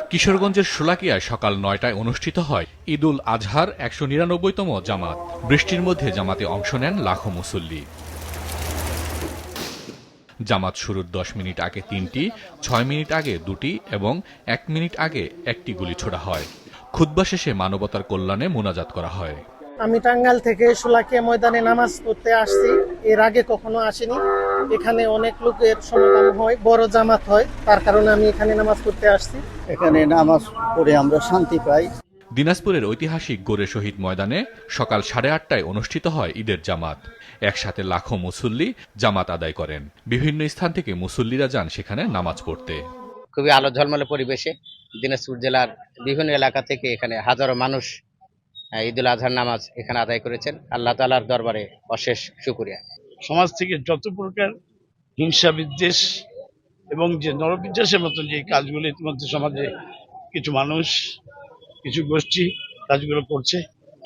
কিশোরগঞ্জের শোলাকিয়ায় সকাল ৯টায় অনুষ্ঠিত হয় ঈদুল আজহার ১৯৯তম জামাত। বৃষ্টির মধ্যে জামাতে অংশ নেন লাখো মুসল্লি। জামাত শুরুর ১০ মিনিট আগে ৩টি, ৬ মিনিট আগে ২টি এবং ১ মিনিট আগে ১টি গুলি ছোড়া হয়। খুতবা শেষে মানবতার কল্যাণে মোনাজাত করা হয়। আমি টাঙ্গাইল থেকে শোলাকিয়া ময়দানে নামাজ পড়তে আসছি, এর আগে কখনো আসিনি। এখানে অনেক লোকের সমাগম হয়, বড় জামাত হয়, তার কারণে আমি এখানে নামাজ পড়তে আসছি। এখানে নামাজ পড়ে আমরা শান্তি পাই। দিনাজপুরের ঐতিহাসিক গোরে শহীদ ময়দানে সকাল ৮:৩০টায় অনুষ্ঠিত হয় ঈদের জামাত। একসাথে লাখো মুসল্লি জামাত আদায় করেন। বিভিন্ন স্থান থেকে মুসল্লিরা যান সেখানে নামাজ পড়তে। খুবই আলো ঝলমলে পরিবেশে দিনাজপুর জেলার বিভিন্ন এলাকা থেকে এখানে হাজারো মানুষ ঈদুল আজহার নামাজ এখানে আদায় করেছেন। আল্লাহ তাআলার দরবারে অশেষ শুকরিয়া। সমাজ থেকে যত প্রকার হিংসা বিদ্বেষ এবং যে নরবিদ্বেষের মতো যে কাজগুলো ইতিমধ্যে সমাজে কিছু মানুষ কিছু গোষ্ঠী কাজগুলো করছে,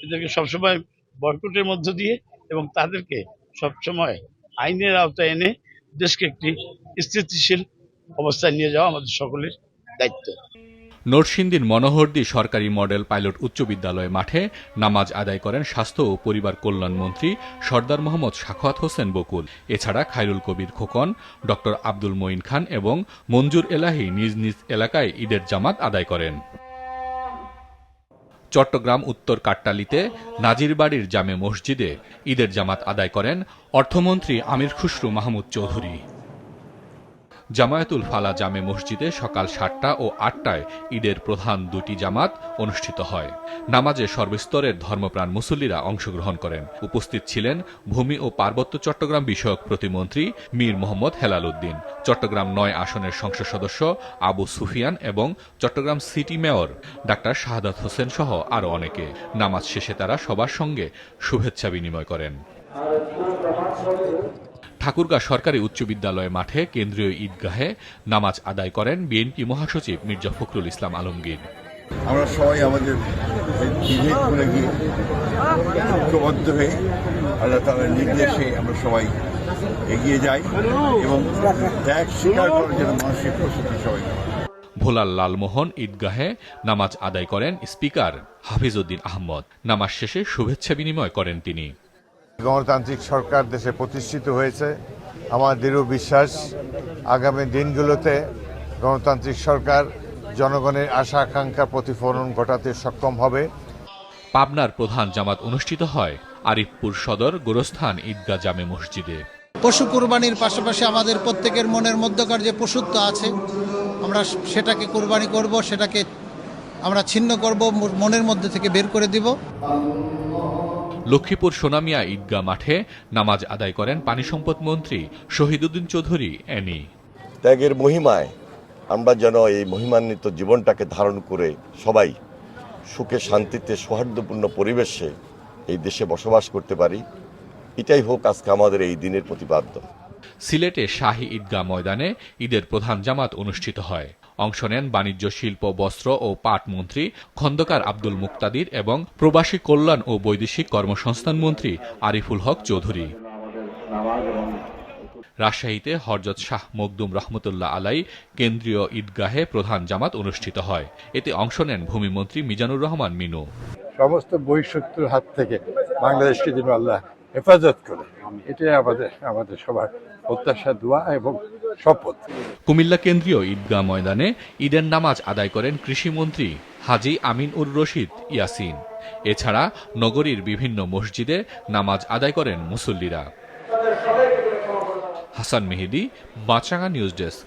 এদেরকে সবসময় বয়কটের মধ্য দিয়ে এবং তাদেরকে সবসময় আইনের আওতায় এনে দেশকে একটি স্থিতিশীল অবস্থায় নিয়ে যাওয়া আমাদের সকলের দায়িত্ব। নরসিংদীর মনোহরদী সরকারি মডেল পাইলট উচ্চ বিদ্যালয় মাঠে নামাজ আদায় করেন স্বাস্থ্য ও পরিবার কল্যাণ মন্ত্রী সরদার মোহাম্মদ সাখাওয়াত হোসেন বকুল। এছাড়া খায়রুল কবির খোকন, ড আব্দুল মঈন খান এবং মঞ্জুর এলাহী নিজ নিজ এলাকায় ঈদের জামাত আদায় করেন। চট্টগ্রাম উত্তর কাট্টালীতে নাজিরবাড়ির জামে মসজিদে ঈদের জামাত আদায় করেন অর্থমন্ত্রী আমির খুসরু মাহমুদ চৌধুরী। জামায়াতুল ফালা জামে মসজিদে সকাল ৭টা ও ৮টায় ঈদের প্রধান দুটি জামাত অনুষ্ঠিত হয়। নামাজে সর্বস্তরের ধর্মপ্রাণ মুসল্লিরা অংশগ্রহণ করেন। উপস্থিত ছিলেন ভূমি ও পার্বত্য চট্টগ্রাম বিষয়ক প্রতিমন্ত্রী মীর মোহাম্মদ হেলাল উদ্দিন, চট্টগ্রাম ৯ আসনের সংসদ সদস্য আবু সুফিয়ান এবং Chittagong city mayor doctor Shahadat Hossain সহ আরও অনেকে। নামাজ শেষে তারা সবার সঙ্গে শুভেচ্ছা বিনিময় করেন। ঠাকুরগাঁ সরকারি উচ্চ বিদ্যালয় মাঠে কেন্দ্রীয় ঈদগাহে নামাজ আদায় করেন বিএনপি মহাসচিব মির্জা ফখরুল ইসলাম আলমগীর। আমরা সবাই আমাদের বিভেদ ভুলে গিয়ে ঐক্যবদ্ধ হয়ে আল্লাহ তাআলার নির্দেশে আমরা সবাই এগিয়ে যাই এবং ত্যাগ স্বীকার করার জন্য মানসিক প্রস্তুতি সবাই। ভোলার লালমোহন ঈদগাহে নামাজ আদায় করেন স্পিকার হাফিজ উদ্দিন আহমদ। নামাজ শেষে শুভেচ্ছা বিনিময় করেন তিনি। গণতান্ত্রিক সরকার দেশে প্রতিষ্ঠিত হয়েছে। আমার দৃঢ় বিশ্বাস আগামী দিনগুলোতে গণতান্ত্রিক সরকার জনগণের আশা আকাঙ্ক্ষা প্রতিফলন ঘটাতে সক্ষম হবে। পাবনার প্রধান জামাত অনুষ্ঠিত হয় আরিফপুর সদর গোরস্থান ঈদগাহ জামে মসজিদে। পশু কুরবানির পাশাপাশি আমাদের প্রত্যেকের মনের মধ্যকার যে পশুত্ব আছে, আমরা সেটাকে কুরবানি করব, সেটাকে আমরা ছিন্ন করব, মনের মধ্যে থেকে বের করে দিব। লক্ষ্মীপুর সোনামিয়া ঈদগাহ মাঠে নামাজ আদায় করেন পানি সম্পদ মন্ত্রী শহীদউদ্দিন চৌধুরী এনি। ত্যাগের মহিমায় আমরা যেন এই মহিমান্বিত জীবনটাকে ধারণ করে সবাই সুখে শান্তিতে সৌহার্দ্যপূর্ণ পরিবেশে এই দেশে বসবাস করতে পারি, এটাই হোক আজকে আমাদের এই দিনের প্রতিপাদ্য। সিলেটে শাহী ঈদগাহ ময়দানে ঈদের প্রধান জামাত অনুষ্ঠিত হয়। অংশ নেন বাণিজ্য, শিল্প, বস্ত্র ও পাট মন্ত্রী খন্দকার আব্দুল মুক্তাদির এবং প্রবাসী কল্যাণ ও বৈদেশিক কর্মসংস্থান মন্ত্রী আরিফুল হক চৌধুরী। রাজশাহীতে হযরত শাহ মখদুম রহমতুল্লাহ আলাই কেন্দ্রীয় ঈদগাহে প্রধান জামাত অনুষ্ঠিত হয়। এতে অংশ নেন ভূমিমন্ত্রী মিজানুর রহমান মিনু। সমস্ত বহিঃশত্রুর হাত থেকে বাংলাদেশকে যেন আল্লাহ হেফাজত করে, এটাই আমাদের সবার প্রত্যাশা, দোয়া এবং শপথ। কুমিল্লা কেন্দ্রীয় ঈদগাহ ময়দানে ঈদের নামাজ আদায় করেন কৃষিমন্ত্রী হাজী আমিন উর রশিদ ইয়াসিন। এছাড়া নগরীর বিভিন্ন মসজিদে নামাজ আদায় করেন মুসল্লিরা। হাসান মেহেদী, মাছরাঙা নিউজ ডেস্ক।